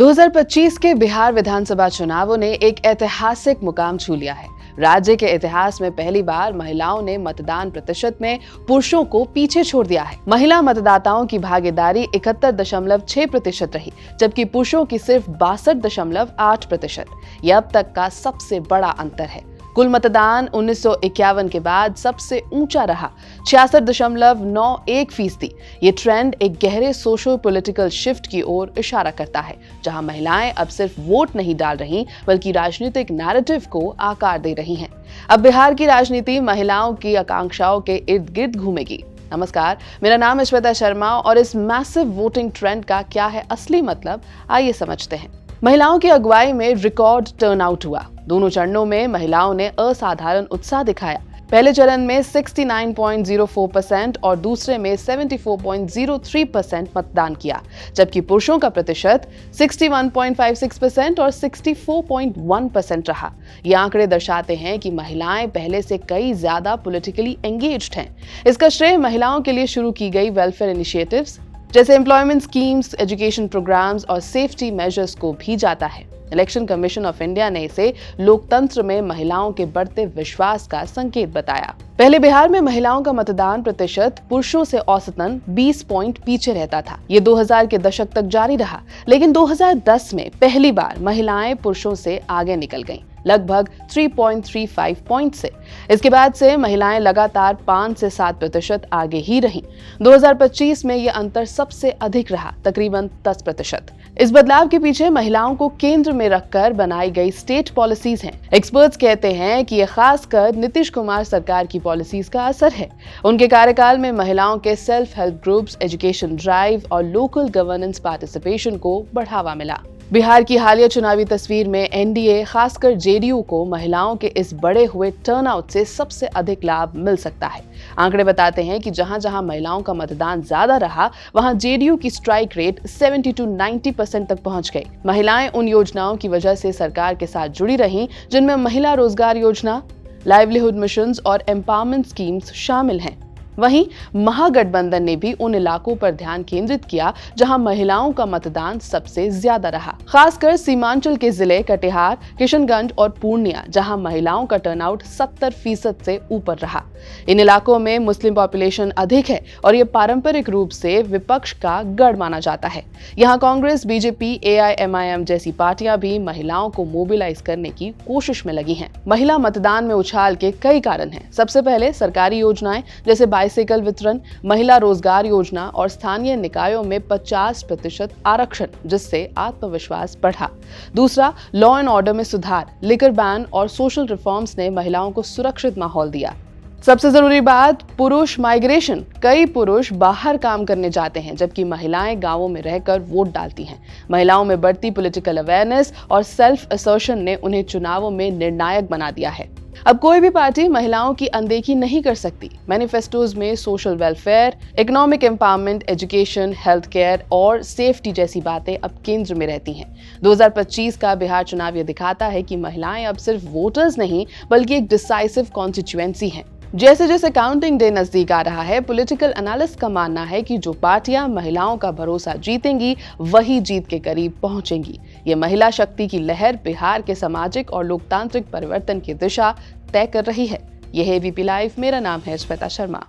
2025 के बिहार विधानसभा चुनावों ने एक ऐतिहासिक मुकाम छू लिया है। राज्य के इतिहास में पहली बार महिलाओं ने मतदान प्रतिशत में पुरुषों को पीछे छोड़ दिया है। महिला मतदाताओं की भागीदारी 71.6% रही, जबकि पुरुषों की सिर्फ 62.8%। यह अब तक का सबसे बड़ा अंतर है। कुल मतदान 1951 के बाद सबसे ऊंचा रहा, 66.91%। ये ट्रेंड एक गहरे सोशल पॉलिटिकल शिफ्ट की ओर इशारा करता है, जहां महिलाएं अब सिर्फ वोट नहीं डाल रही बल्कि राजनीतिक नैरेटिव को आकार दे रही हैं। अब बिहार की राजनीति महिलाओं की आकांक्षाओं के इर्द गिर्द घूमेगी। नमस्कार, मेरा नाम है श्वेता शर्मा और इस मैसिव वोटिंग ट्रेंड का क्या है असली मतलब, आइए समझते हैं। महिलाओं की अगुवाई में रिकॉर्ड टर्नआउट हुआ। दोनों चरणों में महिलाओं ने असाधारण उत्साह दिखाया। पहले चरण में 69.04% और दूसरे में 74.03% मतदान किया, जबकि पुरुषों का प्रतिशत 61.56% और 64.1% रहा। ये आंकड़े दर्शाते हैं कि महिलाएं पहले से कई ज्यादा पॉलिटिकली एंगेज्ड हैं। इसका श्रेय महिलाओं के लिए शुरू की गई वेलफेयर इनिशिएटिव्स जैसे एम्प्लॉयमेंट स्कीम्स, एजुकेशन प्रोग्राम्स और सेफ्टी मेजर्स को भी जाता है। इलेक्शन कमीशन ऑफ इंडिया ने इसे लोकतंत्र में महिलाओं के बढ़ते विश्वास का संकेत बताया। पहले बिहार में महिलाओं का मतदान प्रतिशत पुरुषों से औसतन 20 पॉइंट पीछे रहता था। ये 2000 के दशक तक जारी रहा, लेकिन 2010 में पहली बार महिलाएं पुरुषों से आगे निकल गईं, लगभग 3.35 पॉइंट से। इसके बाद से महिलाएं लगातार 5 से 7% आगे ही रहीं। 2025 में यह अंतर सबसे अधिक रहा, तकरीबन 10%। इस बदलाव के पीछे महिलाओं को केंद्र में रखकर बनाई गई स्टेट पॉलिसीज हैं। एक्सपर्ट्स कहते हैं कि यह खासकर नीतीश कुमार सरकार की पॉलिसीज का असर है। उनके कार्यकाल में महिलाओं के self help groups, education drive और लोकल गवर्नेंस पार्टिसिपेशन को बढ़ावा मिला। बिहार की हालिया चुनावी तस्वीर में एनडीए, खासकर जेडीयू को महिलाओं के इस बढ़े हुए टर्नआउट से सबसे अधिक लाभ मिल सकता है। आंकड़े बताते हैं कि जहां जहां महिलाओं का मतदान ज्यादा रहा, वहां जेडीयू की स्ट्राइक रेट 70 to 90% तक पहुंच गई। महिलाएं उन योजनाओं की वजह से सरकार के साथ जुड़ी रहीं जिनमें महिला रोजगार योजना, लाइवलीहुड मिशन और एम्पावरमेंट स्कीम्स शामिल हैं। वहीं महागठबंधन ने भी उन इलाकों पर ध्यान केंद्रित किया जहां महिलाओं का मतदान सबसे ज्यादा रहा, खासकर सीमांचल के जिले कटिहार, किशनगंज और पूर्णिया, जहां महिलाओं का टर्नआउट 70% से ऊपर रहा। इन इलाकों में मुस्लिम पॉपुलेशन अधिक है और ये पारंपरिक रूप से विपक्ष का गढ़ माना जाता है। यहाँ कांग्रेस, बीजेपी, AIMIM जैसी पार्टियां भी महिलाओं को मोबिलाइज करने की कोशिश में लगी हैं। महिला मतदान में उछाल के कई कारण हैं। सबसे पहले सरकारी योजनाएं जैसे बाइसाइकिल वितरण, महिला रोजगार योजना और स्थानीय निकायों में 50% आरक्षण, जिससे आत्मविश्वास बढ़ा। दूसरा, लॉ एंड ऑर्डर में सुधार, लिकर बैन और सोशल रिफॉर्म्स ने महिलाओं को सुरक्षित माहौल दिया। सबसे जरूरी बात, पुरुष माइग्रेशन। कई पुरुष बाहर काम करने जाते हैं, जबकि महिलाएं गांवों में रहकर वोट डालती हैं। महिलाओं में बढ़ती पॉलिटिकल अवेयरनेस और सेल्फ असर्शन ने उन्हें चुनावों में निर्णायक बना दिया है। अब कोई भी पार्टी महिलाओं की अनदेखी नहीं कर सकती। मैनिफेस्टोज में social welfare, economic empowerment, education, health care और सेफ्टी जैसी बातें अब केंद्र में रहती हैं। 2025 का बिहार चुनाव ये दिखाता है कि महिलाएं अब सिर्फ वोटर्स नहीं बल्कि एक डिसाइसिव कॉन्स्टिट्यूएंसी हैं। जैसे जैसे काउंटिंग डे नजदीक आ रहा है, पॉलिटिकल एनालिस्ट का मानना है कि जो पार्टियां महिलाओं का भरोसा जीतेंगी वही जीत के करीब पहुंचेंगी। ये महिला शक्ति की लहर बिहार के सामाजिक और लोकतांत्रिक परिवर्तन की दिशा तय कर रही है। यह है ABP लाइव। मेरा नाम है श्वेता शर्मा।